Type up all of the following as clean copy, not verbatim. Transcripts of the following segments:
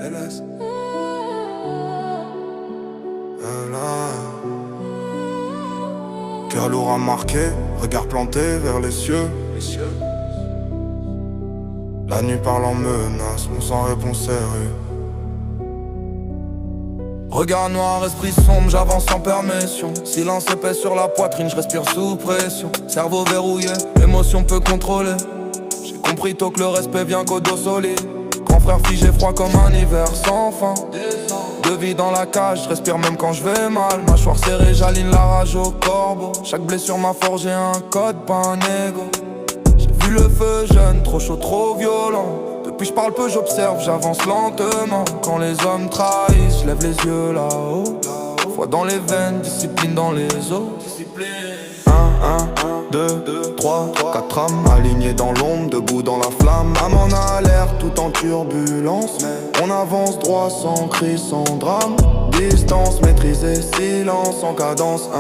LS. Là. Cœur lourd à marquer, regard planté vers les cieux. La nuit parle en menace, mon sang répond sérieux. Regard noir, esprit sombre, j'avance sans permission. Silence épais sur la poitrine, je respire sous pression. Cerveau verrouillé, émotion peu contrôlée. J'ai compris tôt que le respect vient qu'au dos solide. Grand frère figé froid comme un hiver sans fin. De vie dans la cage, je respire même quand je vais mal. Mâchoire serrée, j'aligne la rage au corbeau. Chaque blessure m'a forgé un code, pas un ego. J'ai vu le feu jeune, trop chaud, trop violent. Depuis je parle peu, j'observe, j'avance lentement. Quand les hommes trahissent, je lève les yeux là-haut. Foi dans les veines, discipline dans les os. 2, 3, 4 âmes alignées dans l'ombre, debout dans la flamme. Âme en alerte, tout en turbulence. On avance droit sans cri, sans drame. Distance maîtrisée, silence en cadence.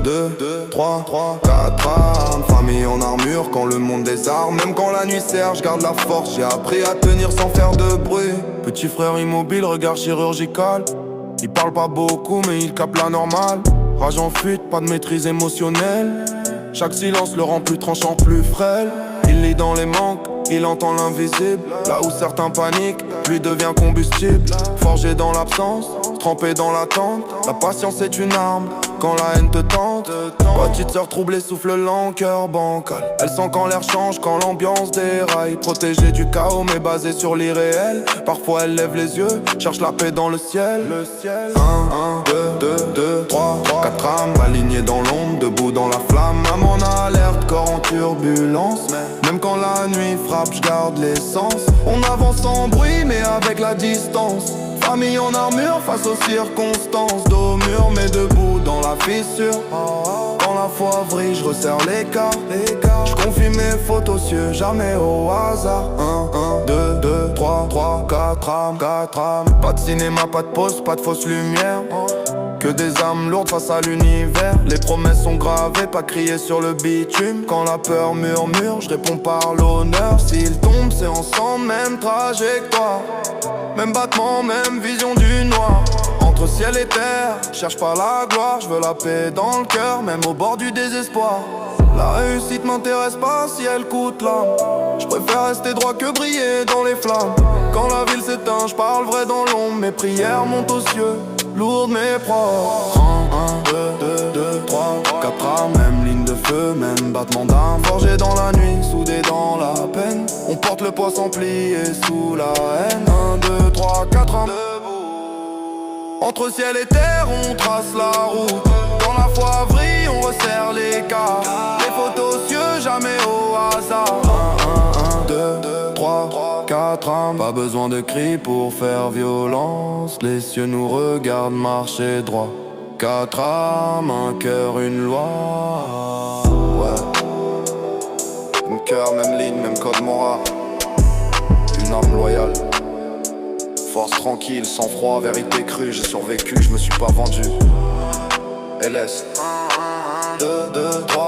2, 3, 4 âmes. Famille en armure quand le monde désarme. Même quand la nuit serre, je garde la force. J'ai appris à tenir sans faire de bruit. Petit frère immobile, regard chirurgical. Il parle pas beaucoup mais il capte la normale. Rage en fuite, pas de maîtrise émotionnelle. Chaque silence le rend plus tranchant, plus frêle. Il lit dans les manques, il entend l'invisible. Là où certains paniquent, lui devient combustible. Forgé dans l'absence, trempé dans l'attente. La patience est une arme, quand la haine te tente. Petite sœur troublée souffle lent, cœur bancal. Elle sent quand l'air change, quand l'ambiance déraille. Protégée du chaos mais basée sur l'irréel. Parfois elle lève les yeux, cherche la paix dans le ciel. 2, 3, 4 âmes alignées dans l'ombre, debout dans la flamme. Âme en alerte, corps en turbulence. Même quand la nuit frappe, je garde l'essence. On avance sans bruit mais avec la distance. Famille en armure face aux circonstances. Dos mûr mais debout dans la fissure. Quand la foi vrille, je resserre l'écart. Je confie mes fautes aux cieux, jamais au hasard. 2, 3, 4 âmes. Pas de cinéma, pas de pause, pas de fausse lumière. Que des âmes lourdes face à l'univers. Les promesses sont gravées, pas criées sur le bitume. Quand la peur murmure, je réponds par l'honneur. S'il tombe, c'est ensemble, même trajectoire. Même battement, même vision du noir. Entre ciel et terre, cherche pas la gloire. Je veux la paix dans le cœur, même au bord du désespoir. La réussite m'intéresse pas si elle coûte l'âme. Je préfère rester droit que briller dans les flammes. Quand la ville s'éteint, je parle vrai dans l'ombre. Mes prières montent aux cieux, lourdes mais propres. 2, 3, 4 âmes, même ligne de feu, même battement d'âme. Forgé dans la nuit, soudé dans la peine. On porte le poids sans plier sous la haine. 1, 2, 3, 4 âmes. Entre ciel et terre, on trace la route. Quand la foi vrille, on resserre l'écart. Les photos aux cieux, jamais au hasard. 2, 3, 4 âmes. Pas besoin de cris pour faire violence. Les cieux nous regardent marcher droit. 4 âmes, un cœur, une loi. Ouais. Même cœur, même ligne, même code moral. Une âme loyale. Force tranquille, sans froid, vérité crue. J'ai survécu, je me suis pas vendu. LS. 2, 3